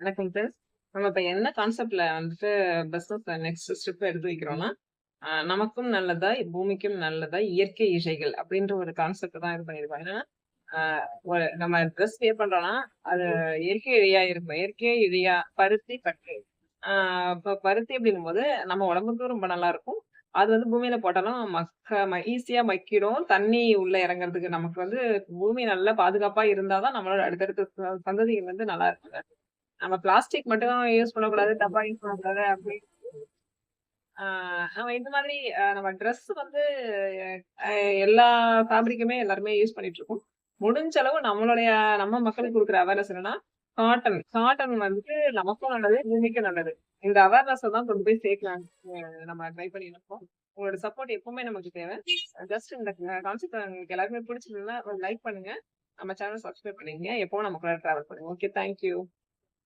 வணக்கம் ஃப்ரெண்ட்ஸ். நம்ம இப்ப என்ன கான்செப்ட்ல வந்துட்டு பிசினஸ் நெக்ஸ்ட் ஸ்டெப் எடுத்து வைக்கிறோம்னா, நமக்கும் நல்லதாய், பூமிக்கும் நல்லதாய் இயற்கை இழைகள் அப்படின்ற ஒரு கான்செப்ட் தான் இது பண்ணியிருக்கோம். என்னன்னா, அ ஒரு நம்ம ட்ரெஸ் வியர் பண்றோம்னா, அது இயற்கை இழையா இருக்கும். இயற்கை இழையா பருத்தி, பட்டு. ஆ இப்ப பருத்தி அப்படிங்கும்போது நம்ம உடம்புக்கும் ரொம்ப நல்லா இருக்கும். அது வந்து பூமியில போட்டாலும் ஈஸியா மக்கிடும். தண்ணி உள்ள இறங்குறதுக்கு நமக்கு வந்து பூமி நல்லா பாதுகாப்பா இருந்தா தான் நம்மளோட அடுத்தடுத்த சந்ததிகள் வந்து நல்லா இருக்கும். நம்ம பிளாஸ்டிக் மட்டும் யூஸ் பண்ணக்கூடாது, டப்பா யூஸ் பண்ணக்கூடாது அப்படி ஆ நம்ம இந்த மாதிரி நம்ம ட்ரெஸ் வந்து அ எல்லா ஃபேப்ரிக்குமே எல்லாருமே யூஸ் பண்ணிட்டு இருக்கோம். முடிஞ்ச அளவு நம்ம மக்களுக்கு குடுக்குற அவேர்னஸ் என்னன்னா, காட்டன். காட்டன் வந்துட்டு நமக்கும் நல்லது, பூமிக்கும் நல்லது. இந்த அவேர்னஸ தான் கொண்டு போய் சேர்க்கலான்னு நம்ம ட்ரை பண்ணிட்டு இருக்கோம். உங்களோட சப்போர்ட் எப்பவுமே நமக்கு தேவை. ஜஸ்ட் இந்த கான்செப்ட் உங்களுக்கு எல்லாருக்குமே பிடிச்சிருந்ததுன்னா ஒரு லைக் பண்ணுங்க. நம்ம சேனல் சப்ஸ்கிரைப் பண்ணிக்கங்க. எப்பவும் நம்ம கூட டிராவல் பண்ணுங்க. Okay, thank you.